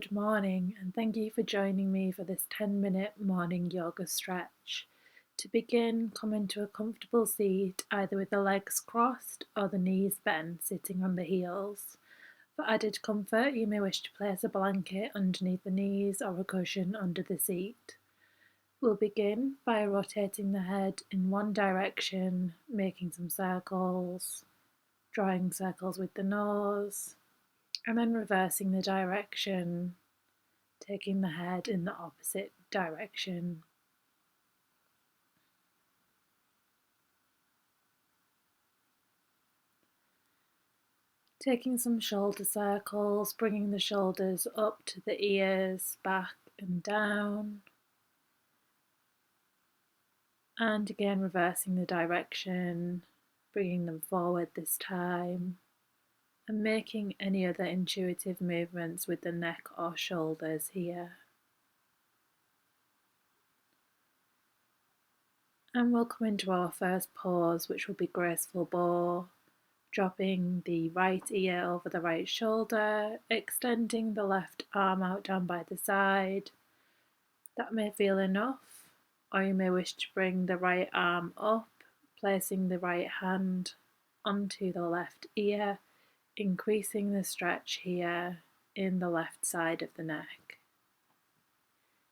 Good morning, and thank you for joining me for this 10-minute morning yoga stretch. To begin, come into a comfortable seat, either with the legs crossed or the knees bent, sitting on the heels. For added comfort, you may wish to place a blanket underneath the knees or a cushion under the seat. We'll begin by rotating the head in one direction, making some circles, drawing circles with the nose, and then reversing the direction, taking the head in the opposite direction. Taking some shoulder circles, bringing the shoulders up to the ears, back and down. And again, reversing the direction, bringing them forward this time, and making any other intuitive movements with the neck or shoulders here. And we'll come into our first pose, which will be graceful bow, dropping the right ear over the right shoulder, extending the left arm out down by the side. That may feel enough, or you may wish to bring the right arm up, placing the right hand onto the left ear, increasing the stretch here in the left side of the neck.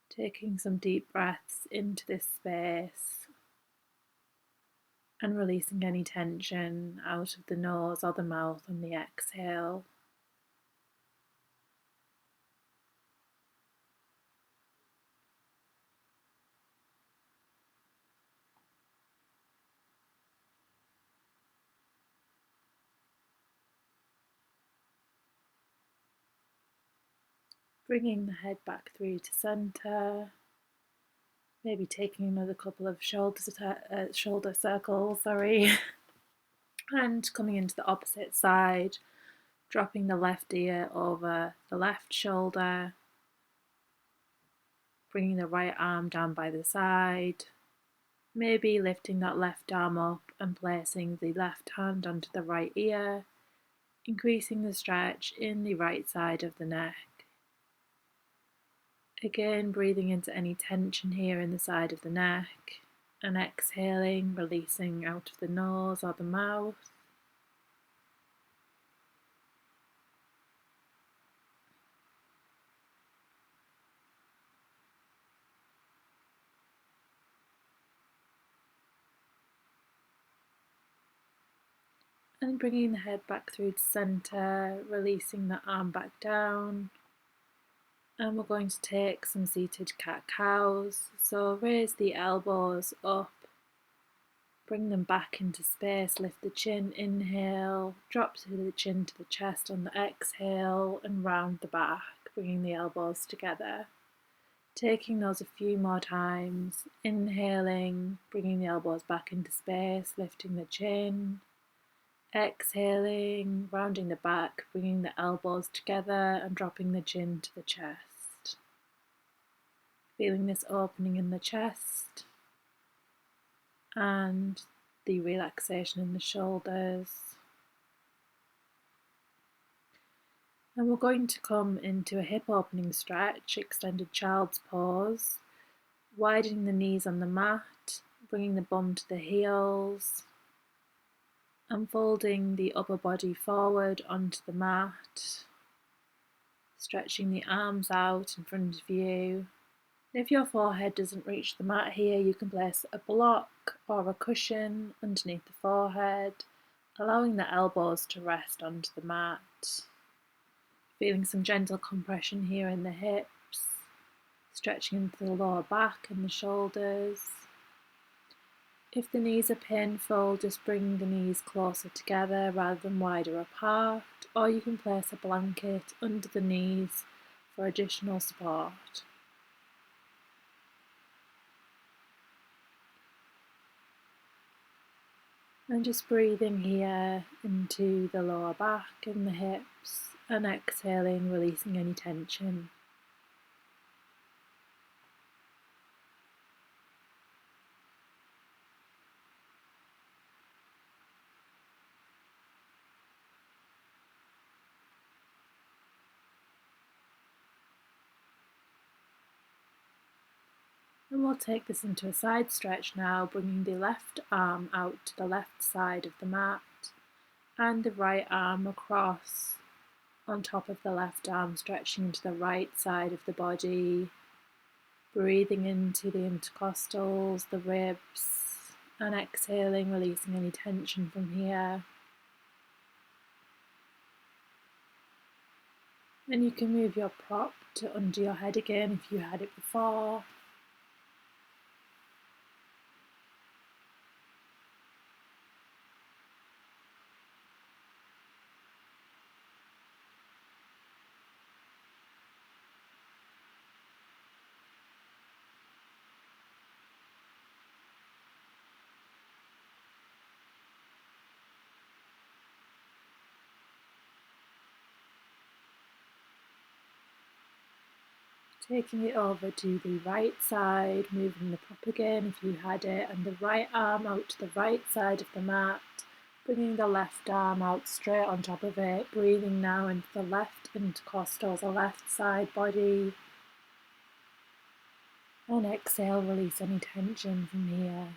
Taking some deep breaths into this space and releasing any tension out of the nose or the mouth on the exhale. Bringing the head back through to center, maybe taking another couple of shoulder circles, and coming into the opposite side, dropping the left ear over the left shoulder, bringing the right arm down by the side, maybe lifting that left arm up and placing the left hand onto the right ear, increasing the stretch in the right side of the neck. Again, breathing into any tension here in the side of the neck, and exhaling, releasing out of the nose or the mouth. And bringing the head back through to center, releasing the arm back down. And we're going to take some seated cat-cows. So raise the elbows up, bring them back into space, lift the chin, inhale, drop through the chin to the chest on the exhale, and round the back, bringing the elbows together. Taking those a few more times, inhaling, bringing the elbows back into space, lifting the chin. Exhaling, rounding the back, bringing the elbows together and dropping the chin to the chest. Feeling this opening in the chest and the relaxation in the shoulders. And we're going to come into a hip opening stretch, extended child's pose, widening the knees on the mat, bringing the bum to the heels, and folding the upper body forward onto the mat, stretching the arms out in front of you. If your forehead doesn't reach the mat here, you can place a block or a cushion underneath the forehead, allowing the elbows to rest onto the mat. Feeling some gentle compression here in the hips, stretching into the lower back and the shoulders. If the knees are painful, just bring the knees closer together rather than wider apart, or you can place a blanket under the knees for additional support. And just breathing here into the lower back and the hips, and exhaling, releasing any tension. And we'll take this into a side stretch now, bringing the left arm out to the left side of the mat and the right arm across on top of the left arm, stretching into the right side of the body, breathing into the intercostals, the ribs, and exhaling, releasing any tension from here. And you can move your prop to under your head again if you had it before. Taking it over to the right side, moving the prop again if you had it, and the right arm out to the right side of the mat, bringing the left arm out straight on top of it, breathing now into the left intercostals, the left side body, and exhale, release any tension from here.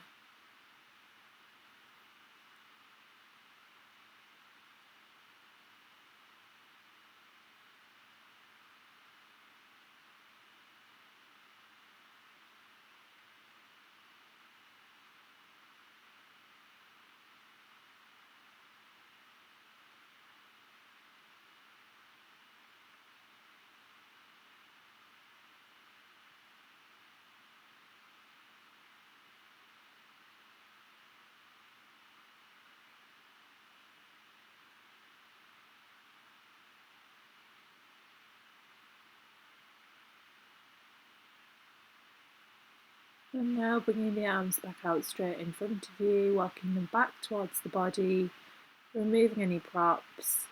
And now bringing the arms back out straight in front of you, walking them back towards the body, removing any props,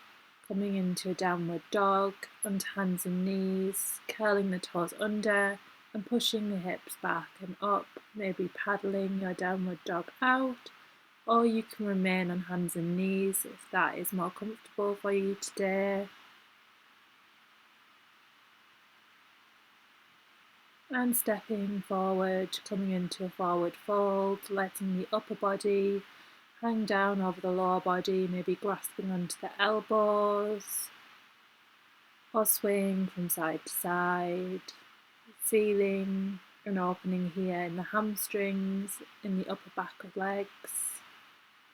coming into a downward dog onto hands and knees, curling the toes under and pushing the hips back and up, maybe paddling your downward dog out, or you can remain on hands and knees if that is more comfortable for you today. And stepping forward, coming into a forward fold, letting the upper body hang down over the lower body, maybe grasping onto the elbows or swaying from side to side, feeling an opening here in the hamstrings, in the upper back of legs,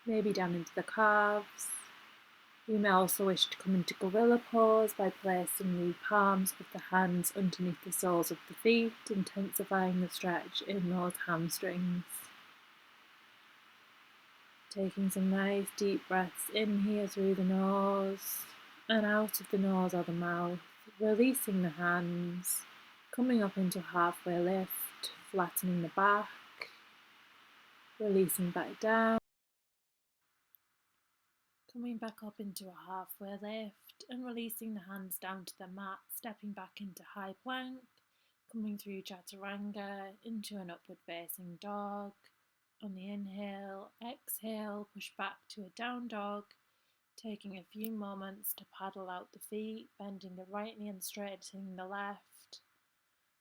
maybe down into the calves. You may also wish to come into gorilla pose by placing the palms of the hands underneath the soles of the feet, intensifying the stretch in those hamstrings. Taking some nice deep breaths in here through the nose and out of the nose or the mouth, releasing the hands, coming up into a halfway lift, flattening the back, releasing back down. Coming back up into a halfway lift and releasing the hands down to the mat, stepping back into high plank, coming through chaturanga into an upward facing dog. On the inhale, exhale, push back to a down dog, taking a few moments to paddle out the feet, bending the right knee and straightening the left,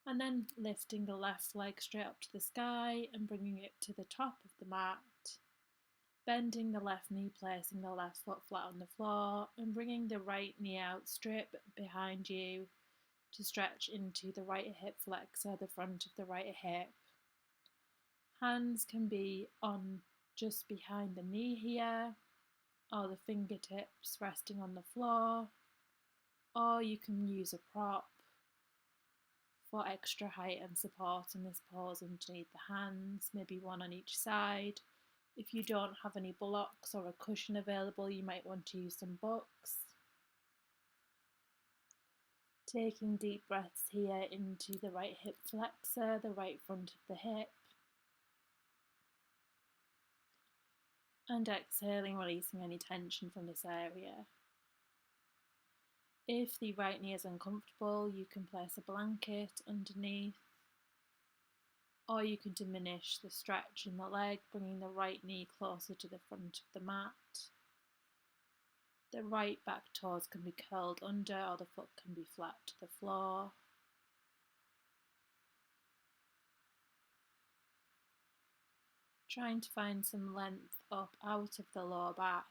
and then lifting the left leg straight up to the sky and bringing it to the top of the mat. Bending the left knee, placing the left foot flat on the floor and bringing the right knee out straight behind you to stretch into the right hip flexor, the front of the right hip. Hands can be on just behind the knee here, or the fingertips resting on the floor, or you can use a prop for extra height and support in this pose underneath the hands, maybe one on each side. If you don't have any blocks or a cushion available, you might want to use some books. Taking deep breaths here into the right hip flexor, the right front of the hip. And exhaling, releasing any tension from this area. If the right knee is uncomfortable, you can place a blanket underneath, or you can diminish the stretch in the leg, bringing the right knee closer to the front of the mat. The right back toes can be curled under, or the foot can be flat to the floor. Trying to find some length up out of the lower back.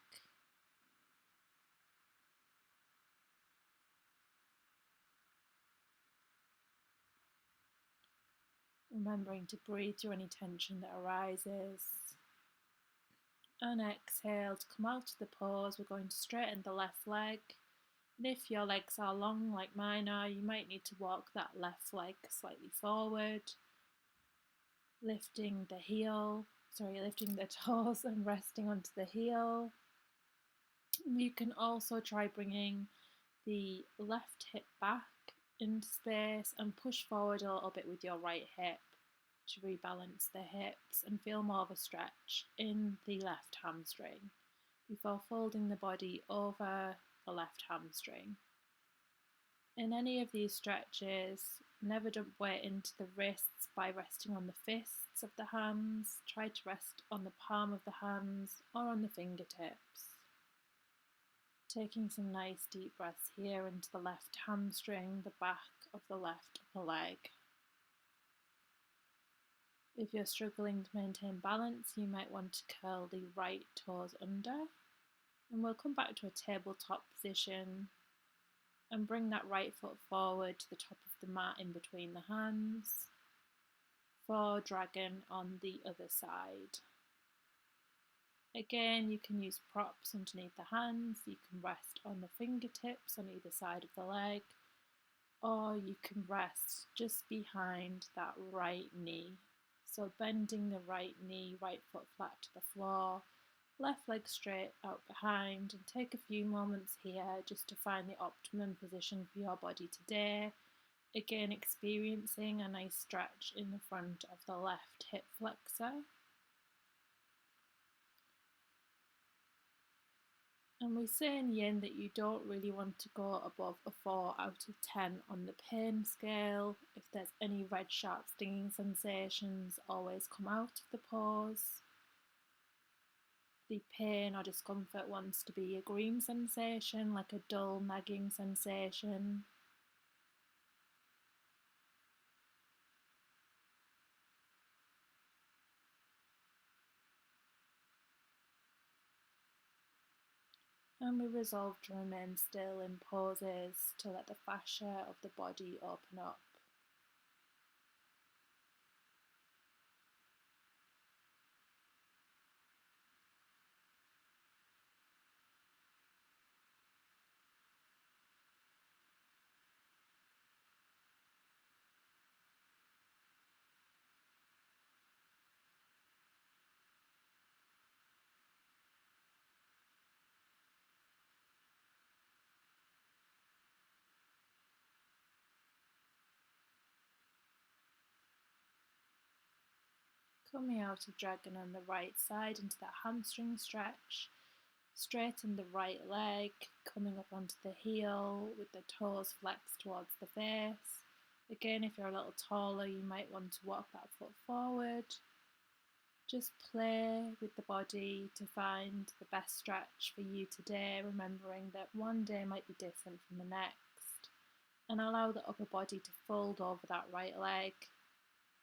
Remembering to breathe through any tension that arises. And exhale to come out of the pose. We're going to straighten the left leg. And if your legs are long like mine are, you might need to walk that left leg slightly forward. Lifting the toes and resting onto the heel. You can also try bringing the left hip back into space and push forward a little bit with your right hip to rebalance the hips and feel more of a stretch in the left hamstring before folding the body over the left hamstring. In any of these stretches, never dump weight into the wrists by resting on the fists of the hands. Try to rest on the palm of the hands or on the fingertips. Taking some nice deep breaths here into the left hamstring, the back of the left upper leg. If you're struggling to maintain balance, you might want to curl the right toes under. And we'll come back to a tabletop position and bring that right foot forward to the top of the mat in between the hands for dragon on the other side. Again, you can use props underneath the hands, you can rest on the fingertips on either side of the leg, or you can rest just behind that right knee. So bending the right knee, right foot flat to the floor, left leg straight out behind, and take a few moments here just to find the optimum position for your body today. Again, experiencing a nice stretch in the front of the left hip flexor. And we say in yin that you don't really want to go above a 4 out of 10 on the pain scale. If there's any red sharp stinging sensations, always come out of the pose. The pain or discomfort wants to be a green sensation, like a dull nagging sensation. And we resolve to remain still in poses to let the fascia of the body open up. Coming out of dragon on the right side into that hamstring stretch. Straighten the right leg, coming up onto the heel with the toes flexed towards the face. Again, if you're a little taller, you might want to walk that foot forward. Just play with the body to find the best stretch for you today, remembering that one day might be different from the next. And allow the upper body to fold over that right leg.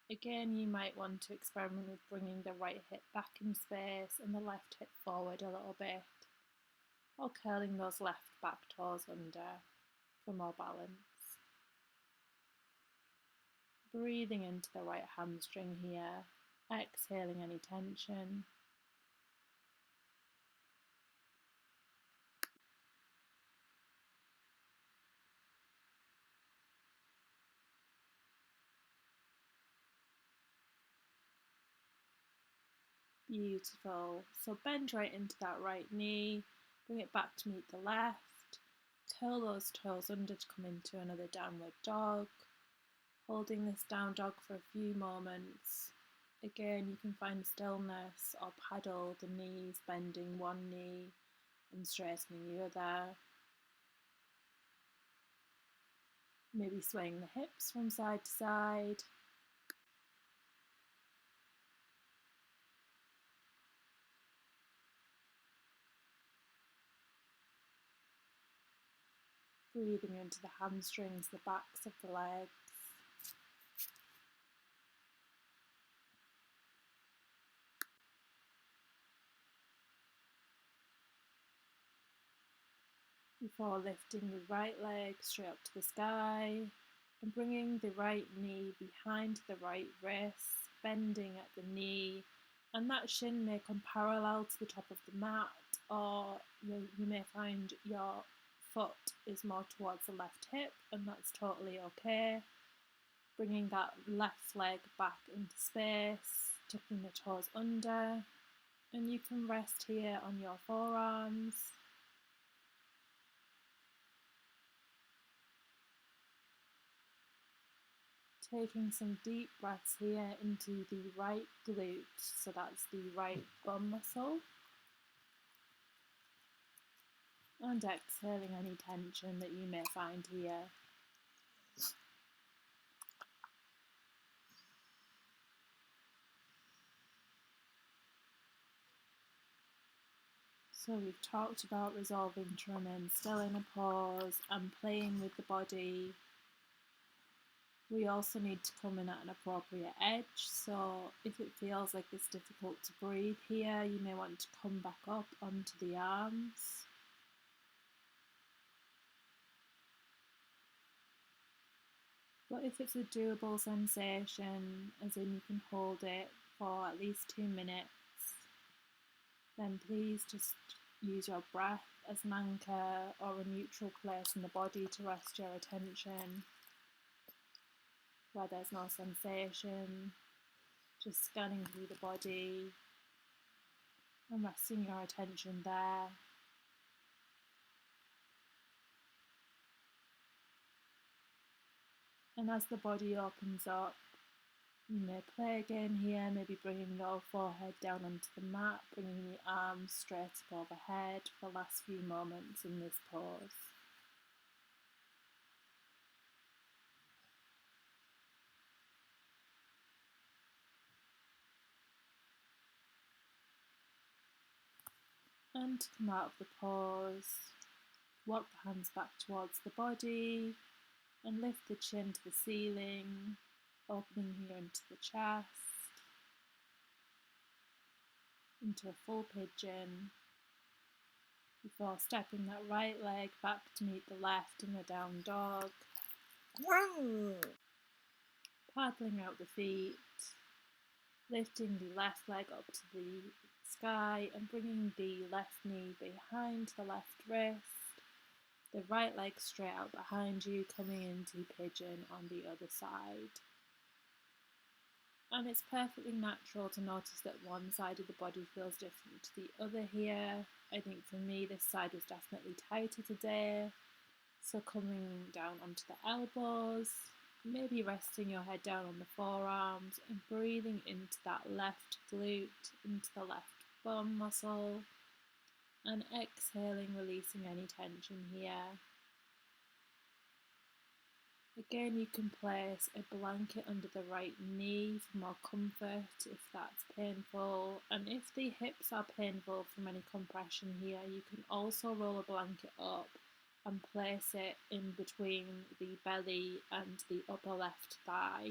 Again, you might want to experiment with bringing the right hip back in space and the left hip forward a little bit, or curling those left back toes under for more balance. Breathing into the right hamstring here, exhaling any tension. Beautiful. So bend right into that right knee, bring it back to meet the left, curl those toes under to come into another downward dog. Holding this down dog for a few moments. Again, you can find stillness or paddle the knees, bending one knee and straightening the other. Maybe swaying the hips from side to side. Breathing into the hamstrings, the backs of the legs. before lifting the right leg straight up to the sky and bringing the right knee behind the right wrist, bending at the knee, and that shin may come parallel to the top of the mat, or you may find your foot is more towards the left hip, and that's totally okay. Bringing that left leg back into space, tucking the toes under, and you can rest here on your forearms. Taking some deep breaths here into the right glute, so that's the right bum muscle. And exhaling any tension that you may find here. So we've talked about resolving to remain still in a pause and playing with the body. We also need to come in at an appropriate edge, so if it feels like it's difficult to breathe here, you may want to come back up onto the arms. But if it's a doable sensation, as in you can hold it for at least 2 minutes, then please just use your breath as an anchor or a neutral place in the body to rest your attention. Where there's no sensation, just scanning through the body and resting your attention there. And as the body opens up, you may play again here, maybe bringing your forehead down onto the mat, bringing the arms straight up overhead for the last few moments in this pose. And to come out of the pose, walk the hands back towards the body and lift the chin to the ceiling, opening here into the chest, into a full pigeon, before stepping that right leg back to meet the left in a down dog. Paddling out the feet, lifting the left leg up to the sky and bringing the left knee behind the left wrist, the right leg straight out behind you, coming into pigeon on the other side. And it's perfectly natural to notice that one side of the body feels different to the other here. I think for me this side was definitely tighter today, so coming down onto the elbows, maybe resting your head down on the forearms and breathing into that left glute, into the left bum muscle, and exhaling, releasing any tension here. Again, you can place a blanket under the right knee for more comfort if that's painful, and if the hips are painful from any compression here, you can also roll a blanket up and place it in between the belly and the upper left thigh.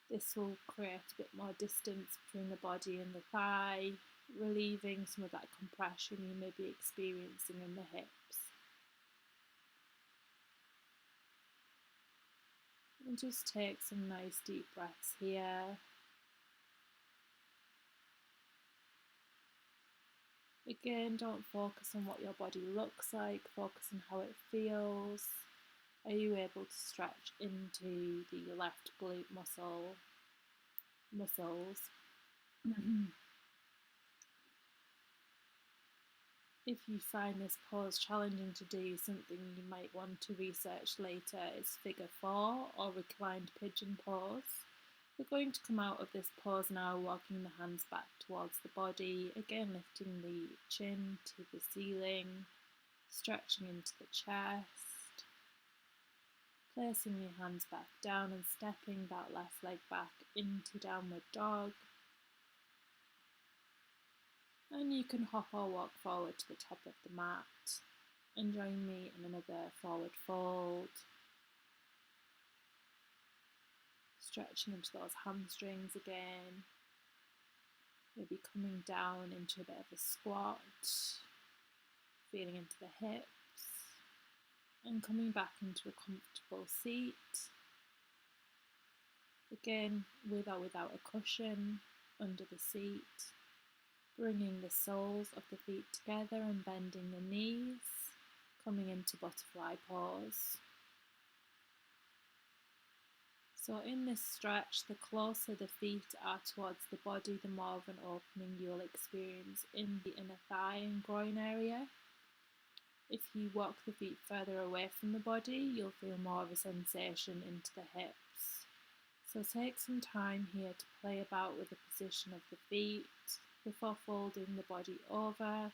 This will create a bit more distance between the body and the thigh, relieving some of that compression you may be experiencing in the hips. And just take some nice deep breaths here. Again, don't focus on what your body looks like, focus on how it feels. Are you able to stretch into the left glute muscles? If you find this pose challenging to do, something you might want to research later is figure 4 or reclined pigeon pose. We're going to come out of this pose now, walking the hands back towards the body, again lifting the chin to the ceiling, stretching into the chest, placing your hands back down and stepping that left leg back into downward dog. And you can hop or walk forward to the top of the mat and join me in another forward fold. Stretching into those hamstrings again. Maybe coming down into a bit of a squat. feeling into the hips, and coming back into a comfortable seat. Again, with or without a cushion under the seat. Bringing the soles of the feet together and bending the knees, coming into butterfly pose. So in this stretch, the closer the feet are towards the body, the more of an opening you'll experience in the inner thigh and groin area. If you walk the feet further away from the body, you'll feel more of a sensation into the hips. So take some time here to play about with the position of the feet before folding the body over.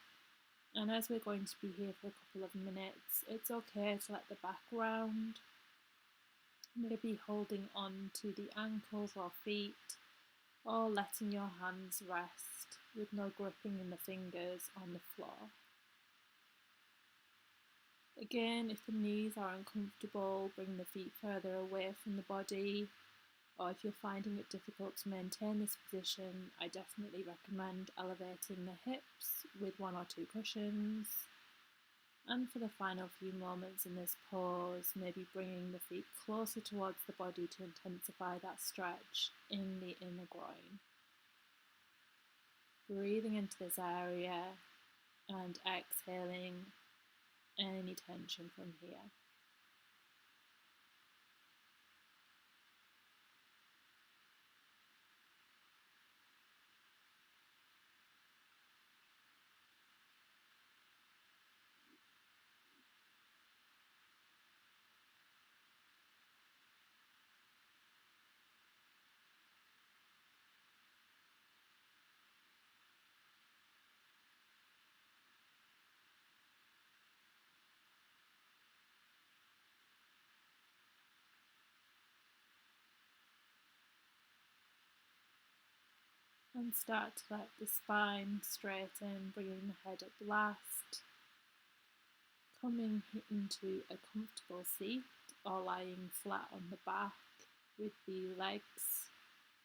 And as we're going to be here for a couple of minutes, it's okay to let the back round. Maybe holding on to the ankles or feet, or letting your hands rest with no gripping in the fingers on the floor. Again, if the knees are uncomfortable, bring the feet further away from the body, or if you're finding it difficult to maintain this position, I definitely recommend elevating the hips with 1 or 2 cushions. And for the final few moments in this pose, maybe bringing the feet closer towards the body to intensify that stretch in the inner groin. Breathing into this area and exhaling any tension from here. And start to let the spine straighten, bringing the head up last. Coming into a comfortable seat or lying flat on the back with the legs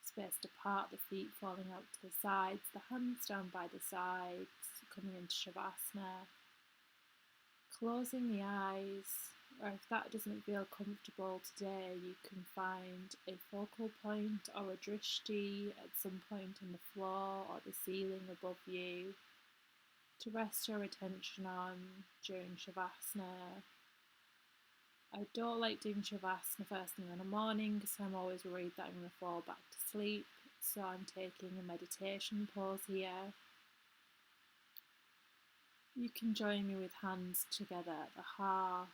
spaced apart, the feet falling out to the sides, the hands down by the sides, coming into Shavasana. Closing the eyes, or if that doesn't feel comfortable today, you can find a focal point or a drishti at some point on the floor or the ceiling above you to rest your attention on during Shavasana. I don't like doing Shavasana first thing in the morning because I'm always worried that I'm going to fall back to sleep, so I'm taking a meditation pose here. You can join me with hands together at the heart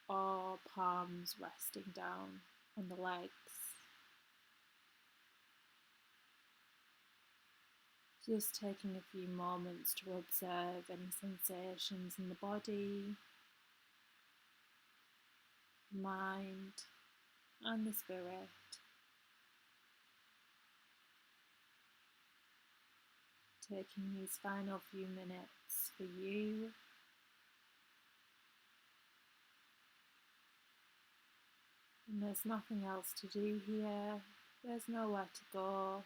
or palms resting down on the legs. Just taking a few moments to observe any sensations in the body, mind, and the spirit. Taking these final few minutes for you. And there's nothing else to do here. There's nowhere to go.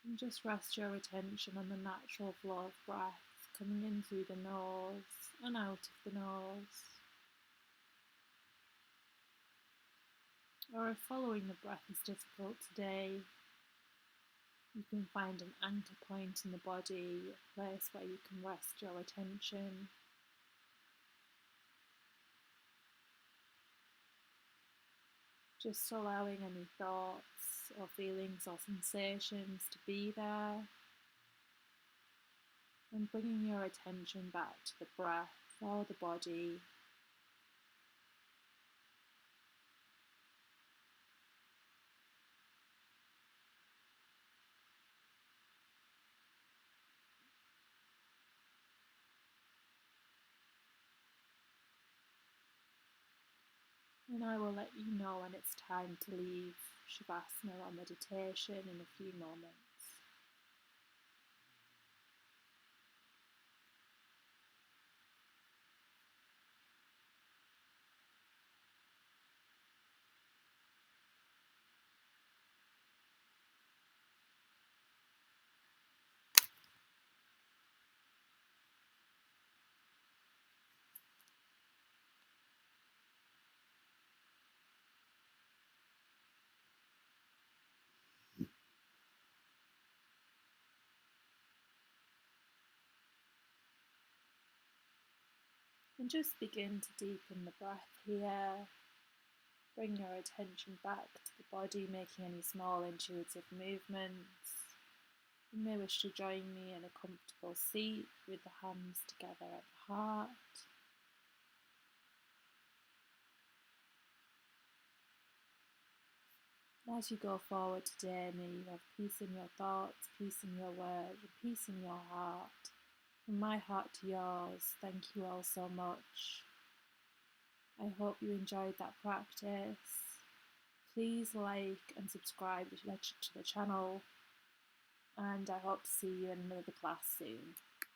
And just rest your attention on the natural flow of breath coming in through the nose and out of the nose. Or if following the breath is difficult today, you can find an anchor point in the body, a place where you can rest your attention. Just allowing any thoughts or feelings or sensations to be there, and bringing your attention back to the breath or the body. And I will let you know when it's time to leave Shavasana or meditation in a few moments. And just begin to deepen the breath here. Bring your attention back to the body, making any small intuitive movements. You may wish to join me in a comfortable seat with the hands together at the heart. As you go forward today, may you have peace in your thoughts, peace in your words, and peace in your heart. From my heart to yours, thank you all so much. I hope you enjoyed that practice. Please like and subscribe to the channel, and I hope to see you in another class soon.